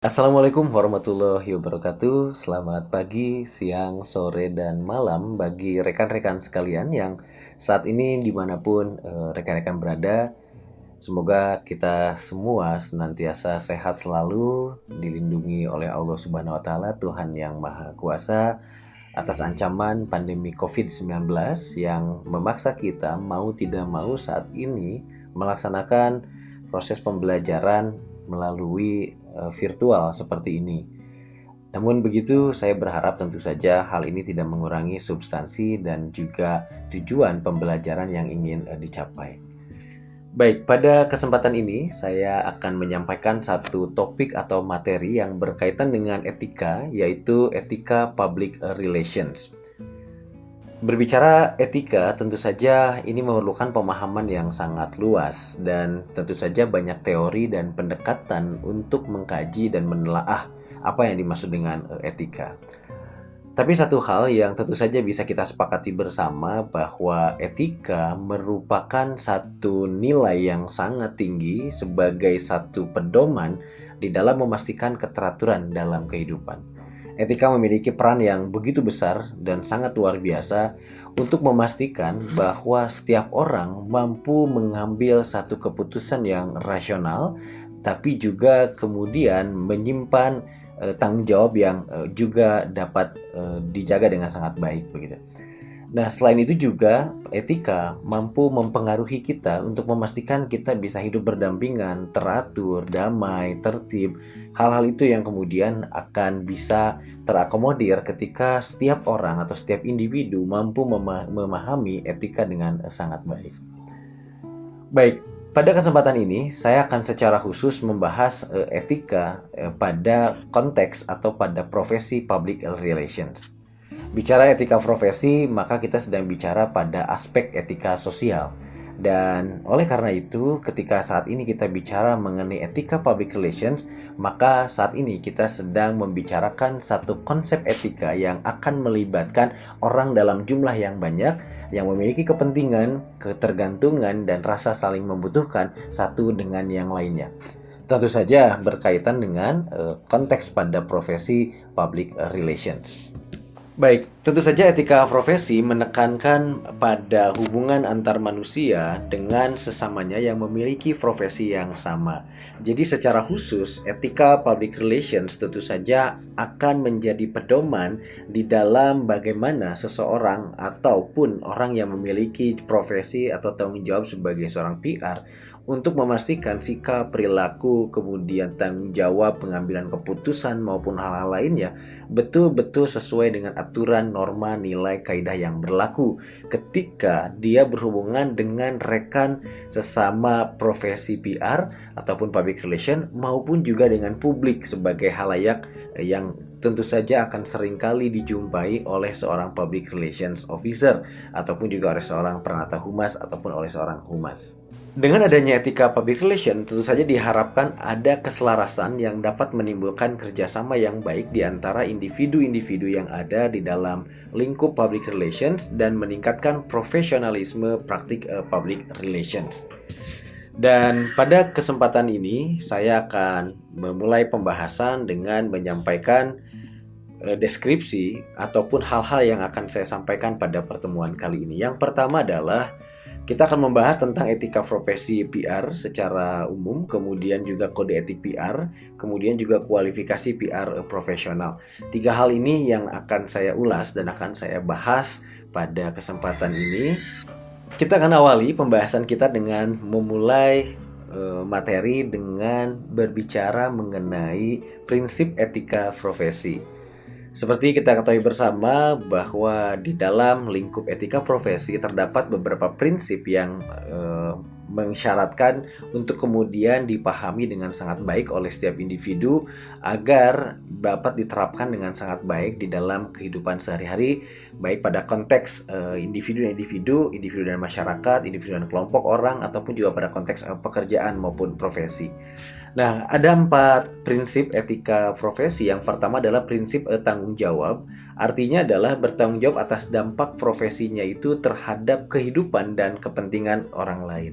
Assalamualaikum warahmatullahi wabarakatuh. Selamat pagi, siang, sore, dan malam bagi rekan-rekan sekalian yang saat ini dimanapun rekan-rekan berada. Semoga kita semua senantiasa sehat selalu, dilindungi oleh Allah Subhanahu wa Ta'ala, Tuhan yang Maha Kuasa, atas ancaman pandemi COVID-19 yang memaksa kita mau tidak mau saat ini melaksanakan proses pembelajaran melalui virtual seperti ini. Namun begitu, saya berharap tentu saja hal ini tidak mengurangi substansi dan juga tujuan pembelajaran yang ingin dicapai. Baik, pada kesempatan ini saya akan menyampaikan satu topik atau materi yang berkaitan dengan etika, yaitu etika public relations. Berbicara etika, tentu saja ini memerlukan pemahaman yang sangat luas dan tentu saja banyak teori dan pendekatan untuk mengkaji dan menelaah apa yang dimaksud dengan etika. Tapi satu hal yang tentu saja bisa kita sepakati bersama bahwa etika merupakan satu nilai yang sangat tinggi sebagai satu pedoman di dalam memastikan keteraturan dalam kehidupan. Etika memiliki peran yang begitu besar dan sangat luar biasa untuk memastikan bahwa setiap orang mampu mengambil satu keputusan yang rasional, tapi juga kemudian menyimpan tanggung jawab yang juga dapat dijaga dengan sangat baik begitu. Nah, selain itu juga etika mampu mempengaruhi kita untuk memastikan kita bisa hidup berdampingan, teratur, damai, tertib. Hal-hal itu yang kemudian akan bisa terakomodir ketika setiap orang atau setiap individu mampu memahami etika dengan sangat baik. Baik, pada kesempatan ini saya akan secara khusus membahas etika pada konteks atau pada profesi public relations. Bicara etika profesi, maka kita sedang bicara pada aspek etika sosial. Dan oleh karena itu, ketika saat ini kita bicara mengenai etika public relations, maka saat ini kita sedang membicarakan satu konsep etika yang akan melibatkan orang dalam jumlah yang banyak, yang memiliki kepentingan, ketergantungan, dan rasa saling membutuhkan satu dengan yang lainnya. Tentu saja berkaitan dengan konteks pada profesi public relations. Baik, tentu saja etika profesi menekankan pada hubungan antar manusia dengan sesamanya yang memiliki profesi yang sama. Jadi secara khusus, etika public relations tentu saja akan menjadi pedoman di dalam bagaimana seseorang ataupun orang yang memiliki profesi atau tanggung jawab sebagai seorang PR untuk memastikan sikap, perilaku, kemudian tanggung jawab, pengambilan keputusan maupun hal-hal lainnya betul-betul sesuai dengan aturan, norma, nilai, kaidah yang berlaku ketika dia berhubungan dengan rekan sesama profesi PR ataupun public relation maupun juga dengan publik sebagai halayak yang tentu saja akan seringkali dijumpai oleh seorang public relations officer ataupun juga oleh seorang peranata humas ataupun oleh seorang humas. Dengan adanya etika public relation, tentu saja diharapkan ada keselarasan yang dapat menimbulkan kerjasama yang baik di antara individu-individu yang ada di dalam lingkup public relations dan meningkatkan profesionalisme praktik public relations. Dan pada kesempatan ini, saya akan memulai pembahasan dengan menyampaikan deskripsi ataupun hal-hal yang akan saya sampaikan pada pertemuan kali ini. Yang pertama adalah kita akan membahas tentang etika profesi PR secara umum, kemudian juga kode etik PR, kemudian juga kualifikasi PR profesional. Tiga hal ini yang akan saya ulas dan akan saya bahas pada kesempatan ini. Kita akan awali pembahasan kita dengan memulai materi dengan berbicara mengenai prinsip etika profesi. Seperti kita ketahui bersama bahwa di dalam lingkup etika profesi terdapat beberapa prinsip yang mensyaratkan untuk kemudian dipahami dengan sangat baik oleh setiap individu agar dapat diterapkan dengan sangat baik di dalam kehidupan sehari-hari, baik pada konteks individu dan masyarakat, individu dan kelompok orang, ataupun juga pada konteks pekerjaan maupun profesi. Nah, ada 4 prinsip etika profesi. Yang pertama adalah prinsip tanggung jawab. Artinya adalah bertanggung jawab atas dampak profesinya itu terhadap kehidupan dan kepentingan orang lain.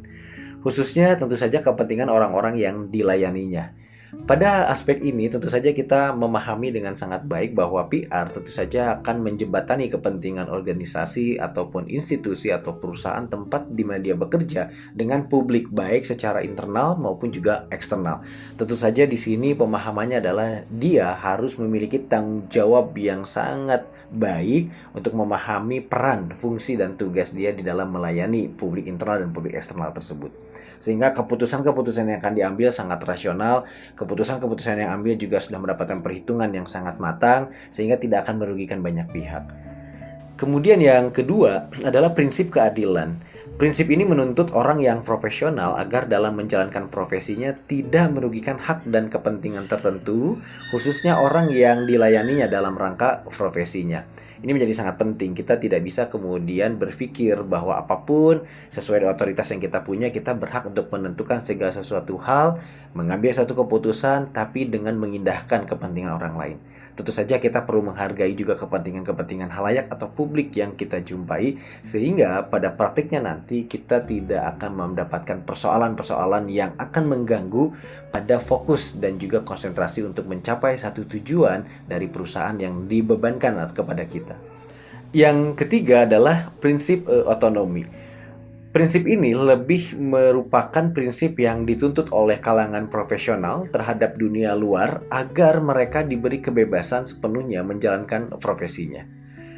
Khususnya tentu saja kepentingan orang-orang yang dilayaninya. Pada aspek ini tentu saja kita memahami dengan sangat baik bahwa PR tentu saja akan menjembatani kepentingan organisasi ataupun institusi atau perusahaan tempat di mana dia bekerja dengan publik, baik secara internal maupun juga eksternal. Tentu saja di sini pemahamannya adalah dia harus memiliki tanggung jawab yang sangat baik untuk memahami peran, fungsi, dan tugas dia di dalam melayani publik internal dan publik eksternal tersebut. Sehingga keputusan-keputusan yang akan diambil sangat rasional, keputusan-keputusan yang ambil juga sudah mendapatkan perhitungan yang sangat matang, sehingga tidak akan merugikan banyak pihak. Kemudian yang kedua adalah prinsip keadilan. Prinsip ini menuntut orang yang profesional agar dalam menjalankan profesinya tidak merugikan hak dan kepentingan tertentu, khususnya orang yang dilayaninya dalam rangka profesinya. Ini menjadi sangat penting. Kita tidak bisa kemudian berpikir bahwa apapun sesuai dengan otoritas yang kita punya, kita berhak untuk menentukan segala sesuatu hal, mengambil satu keputusan, tapi dengan mengindahkan kepentingan orang lain. Tentu saja kita perlu menghargai juga kepentingan-kepentingan halayak atau publik yang kita jumpai, sehingga pada praktiknya nanti kita tidak akan mendapatkan persoalan-persoalan yang akan mengganggu pada fokus dan juga konsentrasi untuk mencapai satu tujuan dari perusahaan yang dibebankan kepada kita. Yang ketiga adalah prinsip otonomi. Prinsip ini lebih merupakan prinsip yang dituntut oleh kalangan profesional terhadap dunia luar agar mereka diberi kebebasan sepenuhnya menjalankan profesinya.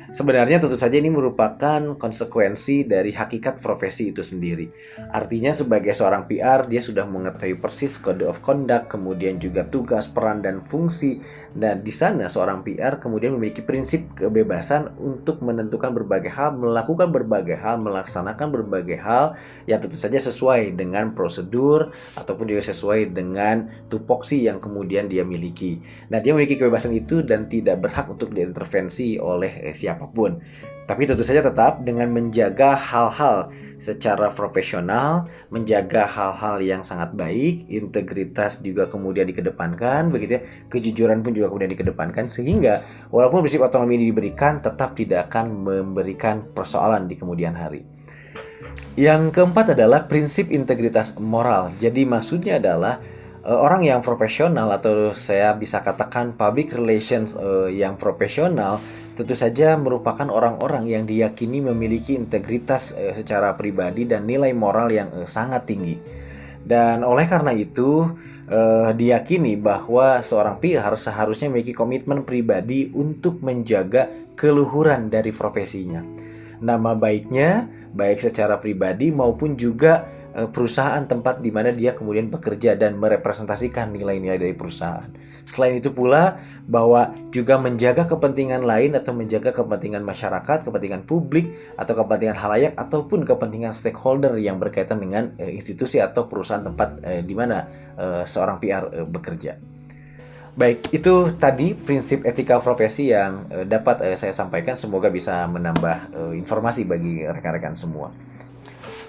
Sebenarnya tentu saja ini merupakan konsekuensi dari hakikat profesi itu sendiri. Artinya sebagai seorang PR, dia sudah mengetahui persis code of conduct, kemudian juga tugas, peran, dan fungsi. Dan di sana seorang PR kemudian memiliki prinsip kebebasan untuk menentukan berbagai hal, melakukan berbagai hal, melaksanakan berbagai hal yang tentu saja sesuai dengan prosedur ataupun juga sesuai dengan tupoksi yang kemudian dia miliki. Nah, dia memiliki kebebasan itu dan tidak berhak untuk diintervensi oleh siapapun. Tapi tentu saja tetap dengan menjaga hal-hal secara profesional, menjaga hal-hal yang sangat baik, integritas juga kemudian dikedepankan, begitu ya, kejujuran pun juga kemudian dikedepankan, sehingga walaupun prinsip otonomi ini diberikan, tetap tidak akan memberikan persoalan di kemudian hari. Yang keempat adalah prinsip integritas moral. Jadi maksudnya adalah orang yang profesional atau saya bisa katakan public relations yang profesional tentu saja merupakan orang-orang yang diyakini memiliki integritas secara pribadi dan nilai moral yang sangat tinggi. Dan oleh karena itu diyakini bahwa seorang PR seharusnya memiliki komitmen pribadi untuk menjaga keluhuran dari profesinya. Nama baiknya baik secara pribadi maupun juga perusahaan tempat di mana dia kemudian bekerja dan merepresentasikan nilai-nilai dari perusahaan. Selain itu pula bahwa juga menjaga kepentingan lain atau menjaga kepentingan masyarakat, kepentingan publik atau kepentingan halayak ataupun kepentingan stakeholder yang berkaitan dengan institusi atau perusahaan tempat di mana seorang PR bekerja. Baik, itu tadi prinsip etika profesi yang dapat saya sampaikan. Semoga bisa menambah informasi bagi rekan-rekan semua.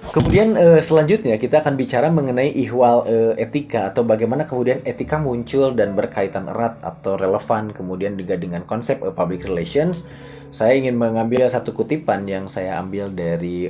Kemudian selanjutnya kita akan bicara mengenai ihwal etika atau bagaimana kemudian etika muncul dan berkaitan erat atau relevan kemudian juga dengan konsep public relations. Saya ingin mengambil satu kutipan yang saya ambil dari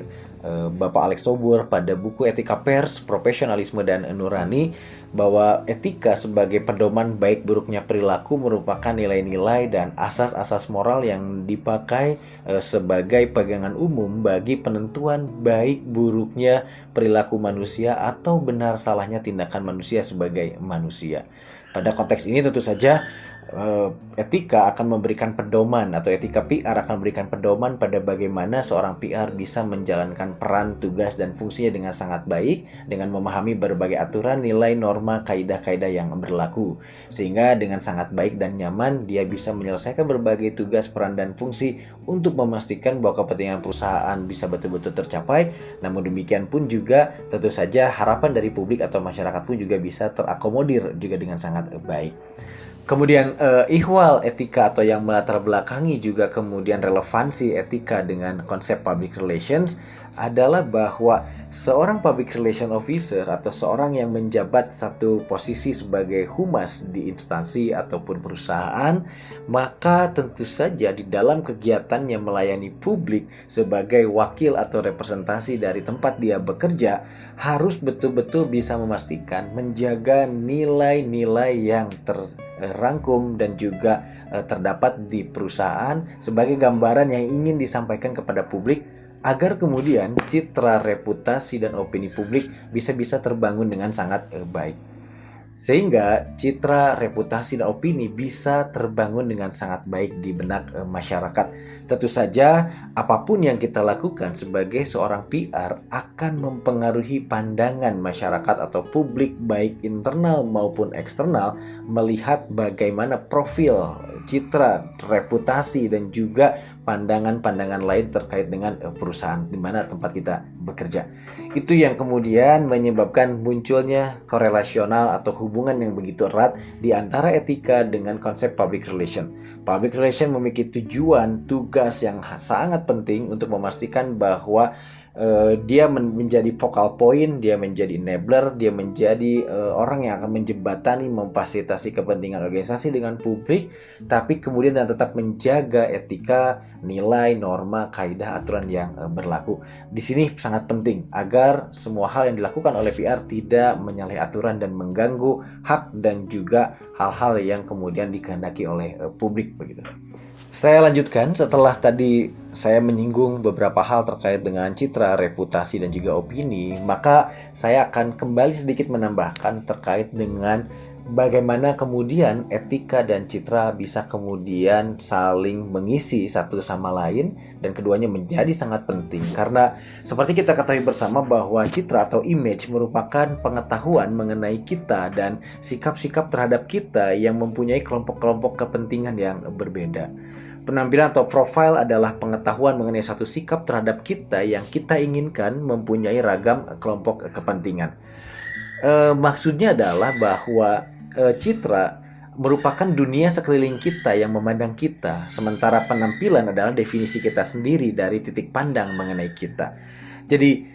Bapak Alex Sobur pada buku Etika Pers, Profesionalisme dan Nurani, bahwa etika sebagai pedoman baik buruknya perilaku merupakan nilai-nilai dan asas-asas moral yang dipakai sebagai pegangan umum bagi penentuan baik buruknya perilaku manusia atau benar salahnya tindakan manusia sebagai manusia. Pada konteks ini tentu saja etika akan memberikan pedoman atau etika PR akan memberikan pedoman pada bagaimana seorang PR bisa menjalankan peran, tugas, dan fungsinya dengan sangat baik dengan memahami berbagai aturan, nilai, norma, kaidah-kaidah yang berlaku, sehingga dengan sangat baik dan nyaman dia bisa menyelesaikan berbagai tugas, peran, dan fungsi untuk memastikan bahwa kepentingan perusahaan bisa betul-betul tercapai. Namun demikian pun juga tentu saja harapan dari publik atau masyarakat pun juga bisa terakomodir juga dengan sangat baik. Kemudian ihwal etika atau yang melatar belakangi juga kemudian relevansi etika dengan konsep public relations adalah bahwa seorang public relation officer atau seorang yang menjabat satu posisi sebagai humas di instansi ataupun perusahaan, maka tentu saja di dalam kegiatannya melayani publik sebagai wakil atau representasi dari tempat dia bekerja harus betul-betul bisa memastikan menjaga nilai-nilai yang terrangkum dan juga terdapat di perusahaan sebagai gambaran yang ingin disampaikan kepada publik agar kemudian citra, reputasi, dan opini publik bisa terbangun dengan sangat baik. Sehingga citra, reputasi, dan opini bisa terbangun dengan sangat baik di benak masyarakat. Tentu saja apapun yang kita lakukan sebagai seorang PR akan mempengaruhi pandangan masyarakat atau publik baik internal maupun eksternal melihat bagaimana profil, citra, reputasi, dan juga pandangan-pandangan lain terkait dengan perusahaan di mana tempat kita bekerja. Itu yang kemudian menyebabkan munculnya korelasional atau hubungan yang begitu erat di antara etika dengan konsep public relation. Public relation memiliki tujuan, tugas yang sangat penting untuk memastikan bahwa dia menjadi focal point, dia menjadi enabler, dia menjadi orang yang akan menjembatani, memfasilitasi kepentingan organisasi dengan publik, tapi kemudian dan tetap menjaga etika, nilai, norma, kaidah, aturan yang berlaku. Di sini sangat penting agar semua hal yang dilakukan oleh PR tidak menyalahi aturan dan mengganggu hak dan juga hal-hal yang kemudian dikehendaki oleh publik begitu. Saya lanjutkan setelah tadi saya menyinggung beberapa hal terkait dengan citra, reputasi, dan juga opini, maka saya akan kembali sedikit menambahkan terkait dengan bagaimana kemudian etika dan citra bisa kemudian saling mengisi satu sama lain dan keduanya menjadi sangat penting karena seperti kita ketahui bersama bahwa citra atau image merupakan pengetahuan mengenai kita dan sikap-sikap terhadap kita yang mempunyai kelompok-kelompok kepentingan yang berbeda. Penampilan atau profile adalah pengetahuan mengenai satu sikap terhadap kita yang kita inginkan mempunyai ragam kelompok kepentingan. Maksudnya adalah bahwa citra merupakan dunia sekeliling kita yang memandang kita, sementara penampilan adalah definisi kita sendiri dari titik pandang mengenai kita. Jadi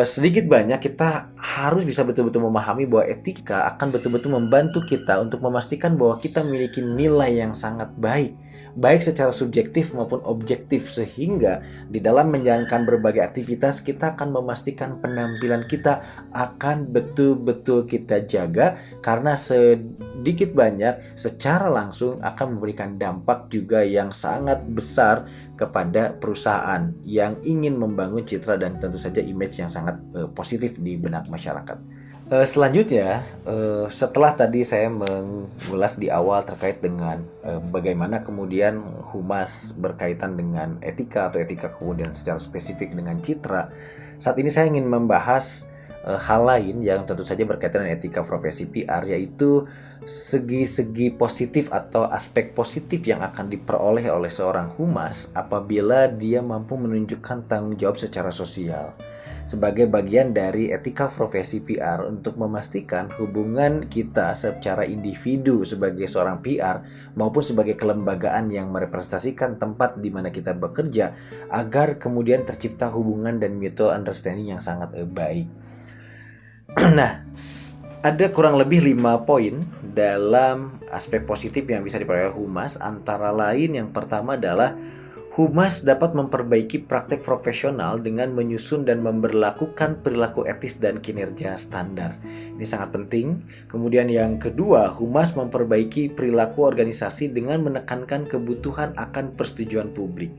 sedikit banyak kita harus bisa betul-betul memahami bahwa etika akan betul-betul membantu kita untuk memastikan bahwa kita memiliki nilai yang sangat baik secara subjektif maupun objektif, sehingga di dalam menjalankan berbagai aktivitas kita akan memastikan penampilan kita akan betul-betul kita jaga karena sedikit banyak secara langsung akan memberikan dampak juga yang sangat besar kepada perusahaan yang ingin membangun citra dan tentu saja image yang sangat positif di benak masyarakat. Selanjutnya, setelah tadi saya mengulas di awal terkait dengan bagaimana kemudian humas berkaitan dengan etika atau etika kemudian secara spesifik dengan citra, saat ini saya ingin membahas hal lain yang tentu saja berkaitan dengan etika profesi PR, yaitu segi-segi positif atau aspek positif yang akan diperoleh oleh seorang humas apabila dia mampu menunjukkan tanggung jawab secara sosial sebagai bagian dari etika profesi PR untuk memastikan hubungan kita secara individu sebagai seorang PR maupun sebagai kelembagaan yang merepresentasikan tempat di mana kita bekerja agar kemudian tercipta hubungan dan mutual understanding yang sangat baik. Nah, ada kurang lebih 5 poin dalam aspek positif yang bisa diperoleh humas, antara lain yang pertama adalah humas dapat memperbaiki praktek profesional dengan menyusun dan memberlakukan perilaku etis dan kinerja standar. Ini sangat penting. Kemudian yang kedua, humas memperbaiki perilaku organisasi dengan menekankan kebutuhan akan persetujuan publik.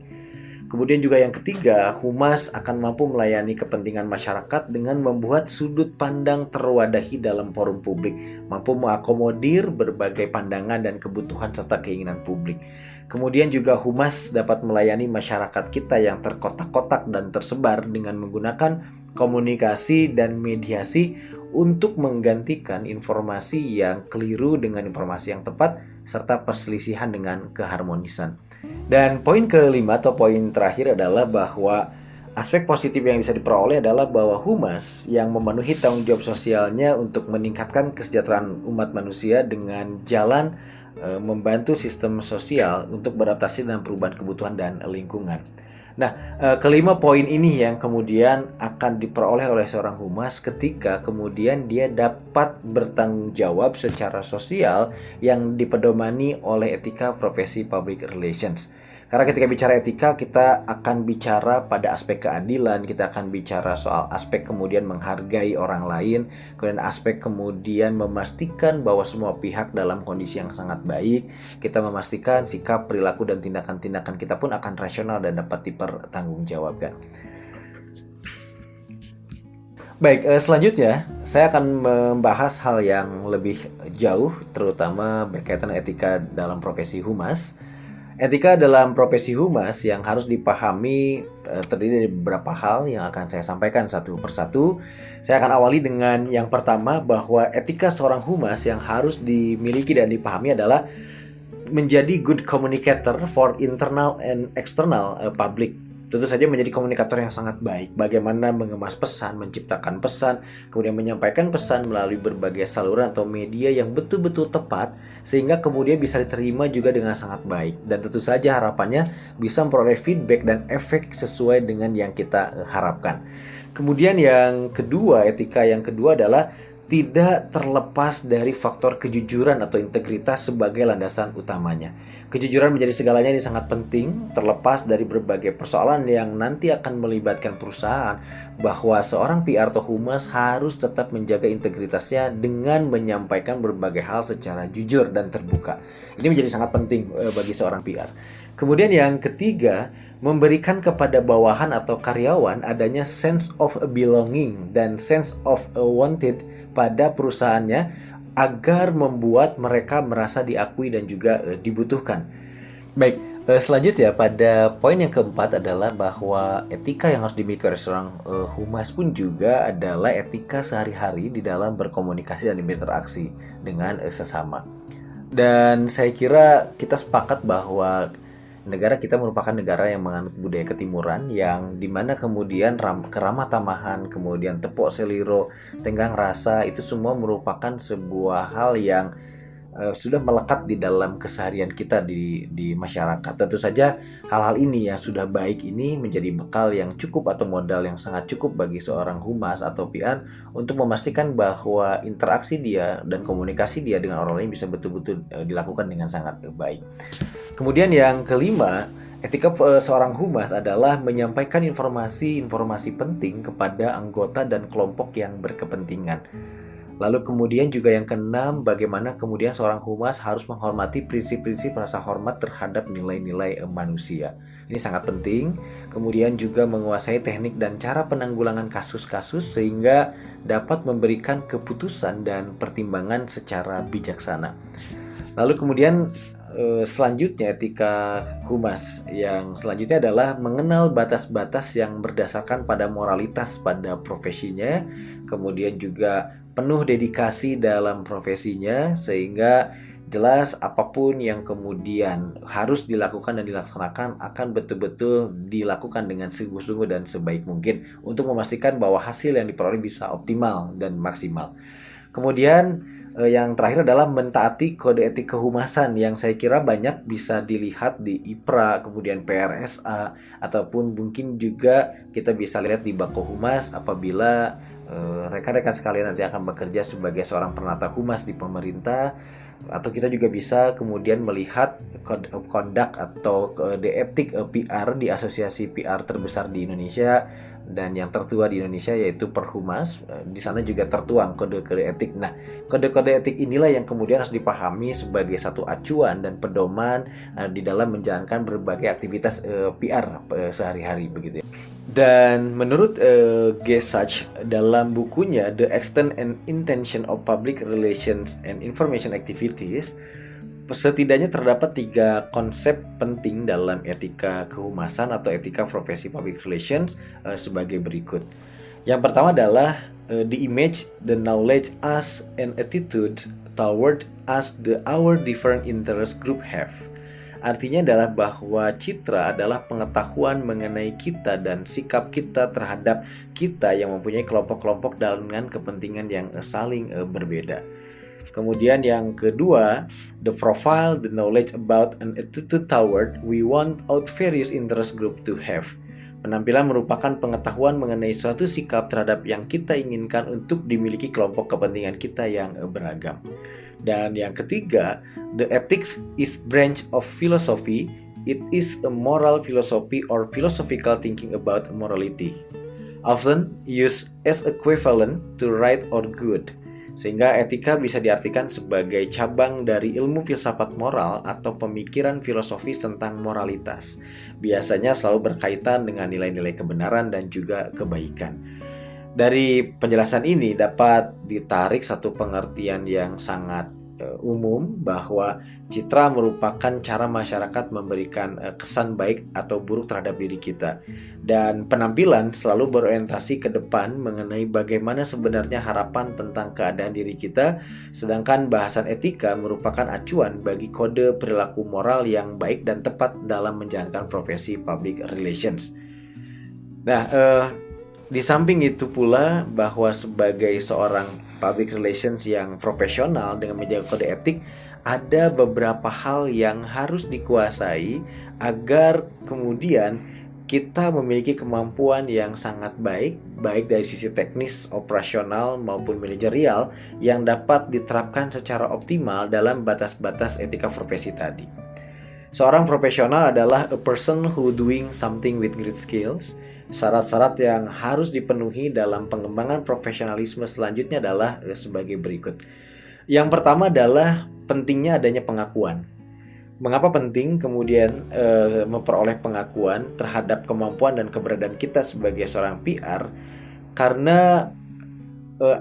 Kemudian juga yang ketiga, humas akan mampu melayani kepentingan masyarakat dengan membuat sudut pandang terwadahi dalam forum publik, mampu mengakomodir berbagai pandangan dan kebutuhan serta keinginan publik. Kemudian juga humas dapat melayani masyarakat kita yang terkotak-kotak dan tersebar dengan menggunakan komunikasi dan mediasi untuk menggantikan informasi yang keliru dengan informasi yang tepat serta perselisihan dengan keharmonisan. Dan poin kelima atau poin terakhir adalah bahwa aspek positif yang bisa diperoleh adalah bahwa humas yang memenuhi tanggung jawab sosialnya untuk meningkatkan kesejahteraan umat manusia dengan jalan membantu sistem sosial untuk beradaptasi dengan perubahan kebutuhan dan lingkungan. Nah, kelima poin ini yang kemudian akan diperoleh oleh seorang humas ketika kemudian dia dapat bertanggung jawab secara sosial yang dipedomani oleh etika profesi public relations. Karena ketika bicara etika, kita akan bicara pada aspek keadilan, kita akan bicara soal aspek kemudian menghargai orang lain, kemudian aspek kemudian memastikan bahwa semua pihak dalam kondisi yang sangat baik, kita memastikan sikap, perilaku, dan tindakan-tindakan kita pun akan rasional dan dapat dipertanggungjawabkan. Baik, selanjutnya saya akan membahas hal yang lebih jauh, terutama berkaitan etika dalam profesi humas. Etika dalam profesi humas yang harus dipahami terdiri dari beberapa hal yang akan saya sampaikan satu persatu. Saya akan awali dengan yang pertama, bahwa etika seorang humas yang harus dimiliki dan dipahami adalah menjadi good communicator for internal and external public. Tentu saja menjadi komunikator yang sangat baik. Bagaimana mengemas pesan, menciptakan pesan, kemudian menyampaikan pesan melalui berbagai saluran atau media yang betul-betul tepat, sehingga kemudian bisa diterima juga dengan sangat baik. Dan tentu saja harapannya bisa memperoleh feedback dan efek sesuai dengan yang kita harapkan. Kemudian yang kedua, etika yang kedua adalah tidak terlepas dari faktor kejujuran atau integritas sebagai landasan utamanya. Kejujuran menjadi segalanya, ini sangat penting, terlepas dari berbagai persoalan yang nanti akan melibatkan perusahaan, bahwa seorang PR atau humas harus tetap menjaga integritasnya dengan menyampaikan berbagai hal secara jujur dan terbuka. Ini menjadi sangat penting bagi seorang PR. Kemudian yang ketiga, memberikan kepada bawahan atau karyawan adanya sense of belonging dan sense of wanted pada perusahaannya, agar membuat mereka merasa diakui dan juga dibutuhkan. Baik, selanjutnya pada poin yang keempat adalah bahwa etika yang harus dimiliki oleh seorang humas pun juga adalah etika sehari-hari di dalam berkomunikasi dan berinteraksi dengan sesama. Dan saya kira kita sepakat bahwa negara kita merupakan negara yang menganut budaya ketimuran, yang dimana kemudian keramah tamahan, kemudian tepuk seliro, tenggang rasa, itu semua merupakan sebuah hal yang sudah melekat di dalam keseharian kita di masyarakat. Tentu saja hal-hal ini yang sudah baik ini menjadi bekal yang cukup atau modal yang sangat cukup bagi seorang humas atau PR untuk memastikan bahwa interaksi dia dan komunikasi dia dengan orang lain bisa betul-betul dilakukan dengan sangat baik. Kemudian yang kelima, etika seorang humas adalah menyampaikan informasi-informasi penting kepada anggota dan kelompok yang berkepentingan. Lalu kemudian juga yang keenam, bagaimana kemudian seorang humas harus menghormati prinsip-prinsip rasa hormat terhadap nilai-nilai manusia. Ini sangat penting. Kemudian juga menguasai teknik dan cara penanggulangan kasus-kasus sehingga dapat memberikan keputusan dan pertimbangan secara bijaksana. Lalu kemudian selanjutnya, etika humas yang selanjutnya adalah mengenal batas-batas yang berdasarkan pada moralitas pada profesinya, kemudian juga penuh dedikasi dalam profesinya, sehingga jelas apapun yang kemudian harus dilakukan dan dilaksanakan akan betul-betul dilakukan dengan sungguh-sungguh dan sebaik mungkin untuk memastikan bahwa hasil yang diperoleh bisa optimal dan maksimal. Kemudian yang terakhir adalah mentaati kode etik kehumasan yang saya kira banyak bisa dilihat di IPRA, kemudian PRSA, ataupun mungkin juga kita bisa lihat di Bako Humas apabila rekan-rekan sekalian nanti akan bekerja sebagai seorang penata humas di pemerintah. Atau kita juga bisa kemudian melihat code of conduct atau kode etik PR di asosiasi PR terbesar di Indonesia dan yang tertua di Indonesia, yaitu Perhumas. Di sana juga tertuang kode-kode etik. Nah, kode-kode etik inilah yang kemudian harus dipahami sebagai satu acuan dan pedoman di dalam menjalankan berbagai aktivitas PR sehari-hari begitu ya. Dan menurut Gesach dalam bukunya The Extent and Intention of Public Relations and Information Activities, setidaknya terdapat 3 konsep penting dalam etika kehumasan atau etika profesi public relations sebagai berikut. Yang pertama adalah the image, the knowledge as an attitude toward as the our different interest group have. Artinya adalah bahwa citra adalah pengetahuan mengenai kita dan sikap kita terhadap kita yang mempunyai kelompok-kelompok dengan kepentingan yang saling berbeda. Kemudian yang kedua, the profile, the knowledge about an attitude toward we want out various interest group to have. Penampilan merupakan pengetahuan mengenai suatu sikap terhadap yang kita inginkan untuk dimiliki kelompok kepentingan kita yang beragam. Dan yang ketiga, the ethics is branch of philosophy. It is a moral philosophy or philosophical thinking about morality, often used as equivalent to right or good. Sehingga etika bisa diartikan sebagai cabang dari ilmu filsafat moral atau pemikiran filosofis tentang moralitas. Biasanya selalu berkaitan dengan nilai-nilai kebenaran dan juga kebaikan. Dari penjelasan ini dapat ditarik satu pengertian yang sangat umum bahwa citra merupakan cara masyarakat memberikan kesan baik atau buruk terhadap diri kita, dan penampilan selalu berorientasi ke depan mengenai bagaimana sebenarnya harapan tentang keadaan diri kita, sedangkan bahasan etika merupakan acuan bagi kode perilaku moral yang baik dan tepat dalam menjalankan profesi public relations. Nah, di samping itu pula bahwa sebagai seorang public relations yang profesional dengan menjaga kode etik, ada beberapa hal yang harus dikuasai agar kemudian kita memiliki kemampuan yang sangat baik dari sisi teknis, operasional maupun manajerial yang dapat diterapkan secara optimal dalam batas-batas etika profesi tadi. Seorang profesional adalah a person who doing something with great skills. Syarat-syarat yang harus dipenuhi dalam pengembangan profesionalisme selanjutnya adalah sebagai berikut. Yang pertama adalah pentingnya adanya pengakuan. Mengapa penting kemudian memperoleh pengakuan terhadap kemampuan dan keberadaan kita sebagai seorang PR? Karena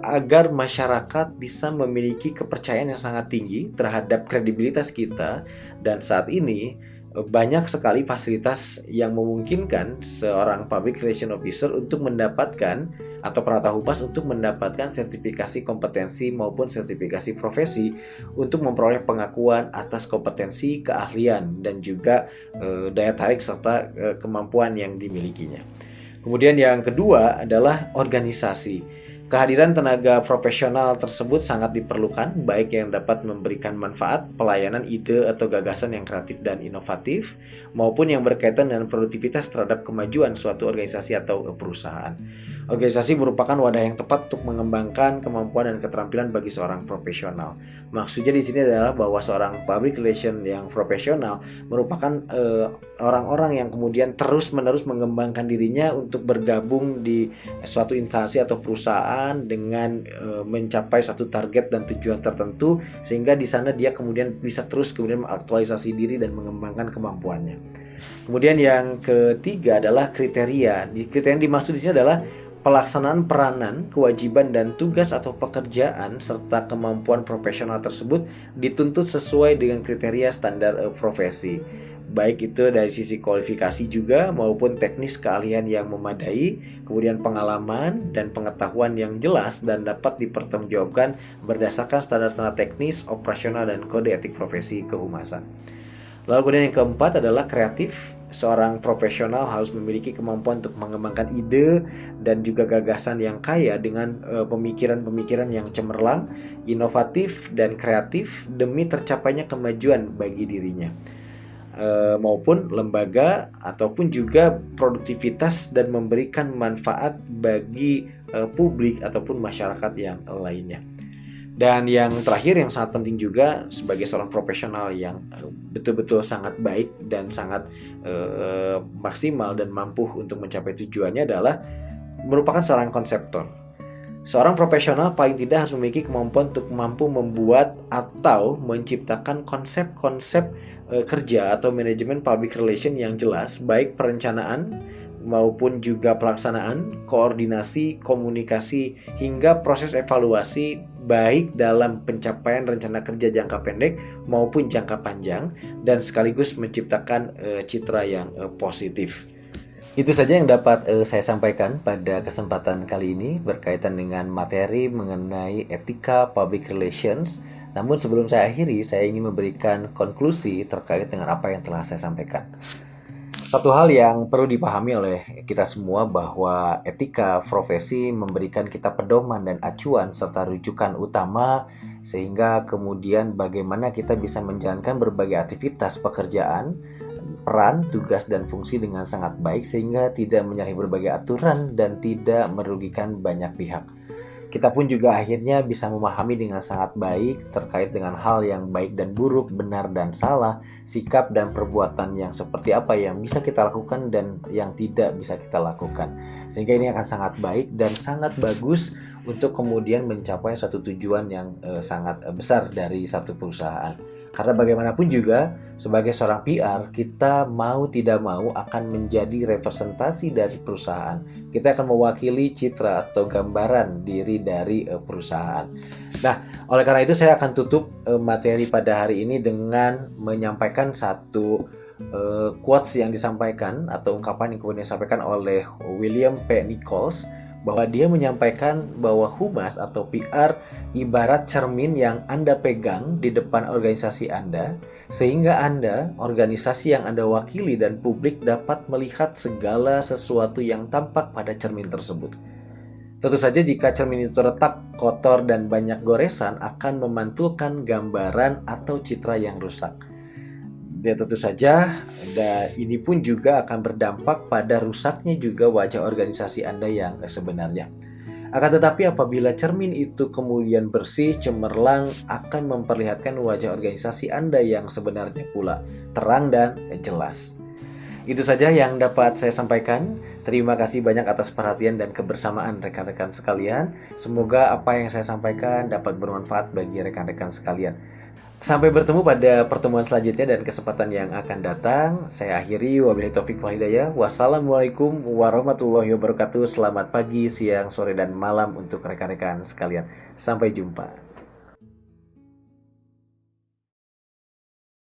agar masyarakat bisa memiliki kepercayaan yang sangat tinggi terhadap kredibilitas kita, dan saat ini banyak sekali fasilitas yang memungkinkan seorang public relation officer untuk mendapatkan atau perawat humas untuk mendapatkan sertifikasi kompetensi maupun sertifikasi profesi untuk memperoleh pengakuan atas kompetensi, keahlian, dan juga daya tarik serta kemampuan yang dimilikinya. Kemudian yang kedua adalah organisasi. Kehadiran tenaga profesional tersebut sangat diperlukan, baik yang dapat memberikan manfaat, pelayanan, ide, atau gagasan yang kreatif dan inovatif, maupun yang berkaitan dengan produktivitas terhadap kemajuan suatu organisasi atau perusahaan. Organisasi merupakan wadah yang tepat untuk mengembangkan kemampuan dan keterampilan bagi seorang profesional. Maksudnya di sini adalah bahwa seorang public relation yang profesional merupakan orang-orang yang kemudian terus-menerus mengembangkan dirinya untuk bergabung di suatu instansi atau perusahaan dengan mencapai satu target dan tujuan tertentu, sehingga di sana dia kemudian bisa terus kemudian mengaktualisasi diri dan mengembangkan kemampuannya. Kemudian yang ketiga adalah kriteria. Kriteria yang dimaksud di sini adalah pelaksanaan peranan, kewajiban, dan tugas atau pekerjaan serta kemampuan profesional tersebut dituntut sesuai dengan kriteria standar profesi, baik itu dari sisi kualifikasi juga maupun teknis keahlian yang memadai, kemudian pengalaman dan pengetahuan yang jelas dan dapat dipertanggungjawabkan berdasarkan standar-standar teknis, operasional, dan kode etik profesi kehumasan. Lalu kemudian yang keempat adalah kreatif. Seorang profesional harus memiliki kemampuan untuk mengembangkan ide dan juga gagasan yang kaya dengan pemikiran-pemikiran yang cemerlang, inovatif, dan kreatif demi tercapainya kemajuan bagi dirinya maupun lembaga, ataupun juga produktivitas dan memberikan manfaat bagi publik ataupun masyarakat yang lainnya. Dan yang terakhir yang sangat penting juga sebagai seorang profesional yang betul-betul sangat baik dan sangat maksimal dan mampu untuk mencapai tujuannya adalah merupakan seorang konseptor. Seorang profesional paling tidak harus memiliki kemampuan untuk mampu membuat atau menciptakan konsep-konsep kerja atau manajemen public relation yang jelas, baik perencanaan maupun juga pelaksanaan, koordinasi, komunikasi, hingga proses evaluasi baik dalam pencapaian rencana kerja jangka pendek maupun jangka panjang, dan sekaligus menciptakan citra yang positif. Itu saja yang dapat saya sampaikan pada kesempatan kali ini berkaitan dengan materi mengenai etika public relations. Namun sebelum saya akhiri, saya ingin memberikan konklusi terkait dengan apa yang telah saya sampaikan. Satu hal yang perlu dipahami oleh kita semua bahwa etika profesi memberikan kita pedoman dan acuan serta rujukan utama sehingga kemudian bagaimana kita bisa menjalankan berbagai aktivitas pekerjaan, peran, tugas, dan fungsi dengan sangat baik sehingga tidak menyalahi berbagai aturan dan tidak merugikan banyak pihak. Kita pun juga akhirnya bisa memahami dengan sangat baik terkait dengan hal yang baik dan buruk, benar dan salah, sikap dan perbuatan yang seperti apa yang bisa kita lakukan dan yang tidak bisa kita lakukan. Sehingga ini akan sangat baik dan sangat bagus untuk kemudian mencapai satu tujuan yang sangat besar dari satu perusahaan. Karena bagaimanapun juga sebagai seorang PR, kita mau tidak mau akan menjadi representasi dari perusahaan. Kita akan mewakili citra atau gambaran diri dari perusahaan. Nah, oleh karena itu saya akan tutup materi pada hari ini dengan menyampaikan satu quotes yang disampaikan atau ungkapan yang kemudian disampaikan oleh William P. Nichols, bahwa dia menyampaikan bahwa humas atau PR ibarat cermin yang Anda pegang di depan organisasi Anda, sehingga Anda, organisasi yang Anda wakili dan publik dapat melihat segala sesuatu yang tampak pada cermin tersebut. Tentu saja jika cermin itu retak, kotor, dan banyak goresan akan memantulkan gambaran atau citra yang rusak. Dan tentu saja, ini pun juga akan berdampak pada rusaknya juga wajah organisasi Anda yang sebenarnya. Akan tetapi apabila cermin itu kemudian bersih, cemerlang, akan memperlihatkan wajah organisasi Anda yang sebenarnya pula, terang dan jelas. Itu saja yang dapat saya sampaikan. Terima kasih banyak atas perhatian dan kebersamaan rekan-rekan sekalian. Semoga apa yang saya sampaikan dapat bermanfaat bagi rekan-rekan sekalian. Sampai bertemu pada pertemuan selanjutnya dan kesempatan yang akan datang. Saya akhiri, wabillahi taufiq wal hidayah. Wassalamualaikum warahmatullahi wabarakatuh. Selamat pagi, siang, sore, dan malam untuk rekan-rekan sekalian. Sampai jumpa.